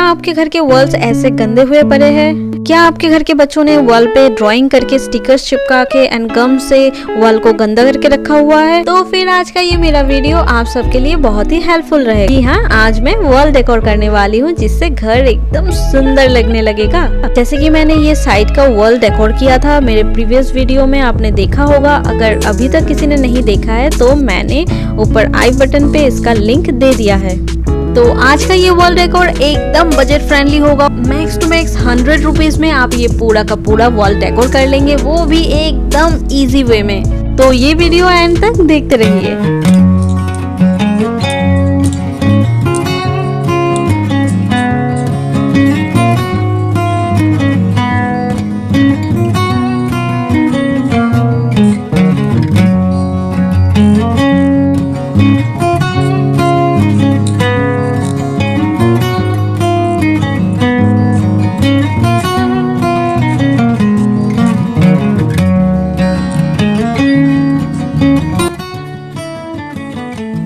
आपके घर के वॉल्स ऐसे गंदे हुए पड़े हैं? क्या आपके घर के बच्चों ने वॉल पे ड्राइंग करके स्टिकर्स चिपका के एंड गम से वॉल को गंदा करके रखा हुआ है? तो फिर आज का ये मेरा वीडियो आप सबके लिए बहुत ही हेल्पफुल रहेगा। हाँ, आज मैं वॉल डेकोर करने वाली हूँ जिससे घर एकदम सुंदर लगने लगेगा। जैसे कि मैंने ये साइड का वॉल डेकोर किया था मेरे प्रीवियस वीडियो में, आपने देखा होगा। अगर अभी तक किसी ने नहीं देखा है तो मैंने ऊपर आई बटन पे इसका लिंक दे दिया है। तो आज का ये वॉल डेकोर एकदम बजट फ्रेंडली होगा। मैक्स टू मैक्स 100 रुपीज में आप ये पूरा का पूरा वॉल डेकोर कर लेंगे, वो भी एकदम इजी वे में। तो ये वीडियो एंड तक देखते रहिए।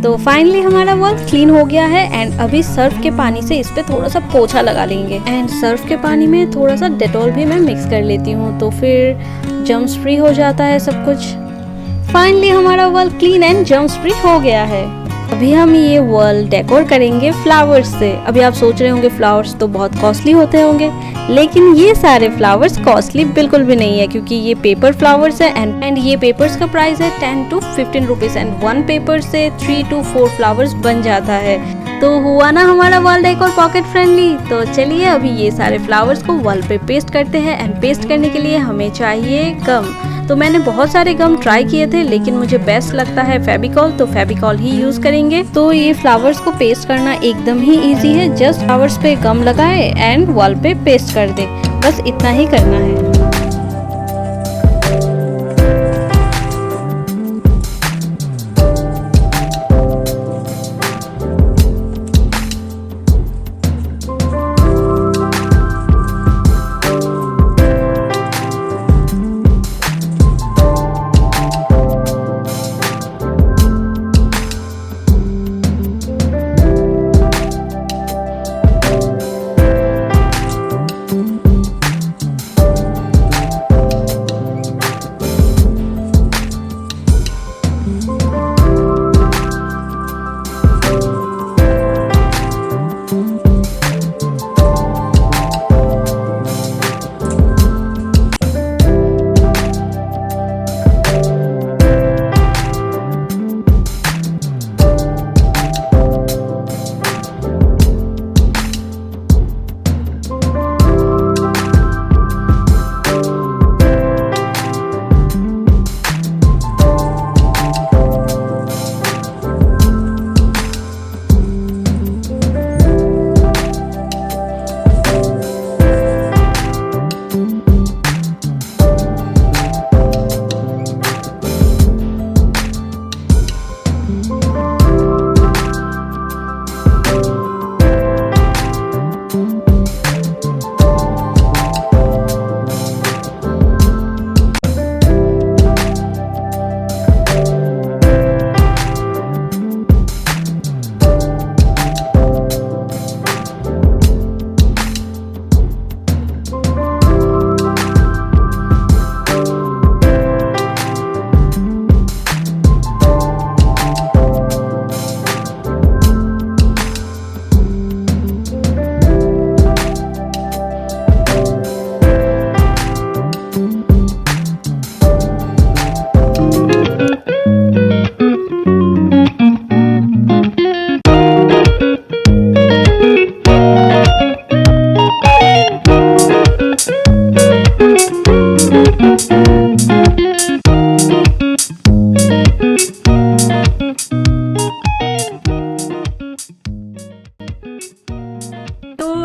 तो फाइनली हमारा वॉल क्लीन हो गया है एंड अभी सर्फ के पानी से इस पे थोड़ा सा पोछा लगा लेंगे। एंड सर्फ के पानी में थोड़ा सा डेटॉल भी मैं मिक्स कर लेती हूँ, तो फिर जर्म्स फ्री हो जाता है सब कुछ। फाइनली हमारा wall clean and germs free हो गया है। अभी हम ये वॉल डेकोर करेंगे फ्लावर्स से। अभी आप सोच रहे होंगे फ्लावर्स तो बहुत कॉस्टली होते होंगे, लेकिन ये सारे फ्लावर्स कॉस्टली बिल्कुल भी नहीं है, क्योंकि ये पेपर फ्लावर्स है एंड ये पेपर्स का प्राइस है 10 to 15 रुपीज एंड 1 पेपर से 3 to 4 फ्लावर्स बन जाता है। तो हुआ ना हमारा वॉल डेकोर पॉकेट फ्रेंडली। तो चलिए अभी ये सारे फ्लावर्स को वॉल पे पेस्ट करते हैं। एंड पेस्ट करने के लिए हमें चाहिए गम। तो मैंने बहुत सारे गम ट्राई किए थे, लेकिन मुझे बेस्ट लगता है फेविकॉल, तो फेविकॉल ही यूज करेंगे। तो ये फ्लावर्स को पेस्ट करना एकदम ही इजी है। जस्ट फ्लावर्स पे गम लगाए एंड वॉल पे पेस्ट कर दे, बस इतना ही करना है।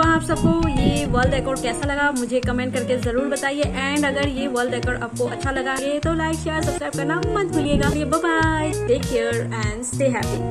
आप सबको ये वॉल डेकोर कैसा लगा मुझे कमेंट करके जरूर बताइए। एंड अगर ये वॉल डेकोर आपको अच्छा लगा तो लाइक शेयर सब्सक्राइब करना मत भूलिएगा। Bye bye, take care and stay happy.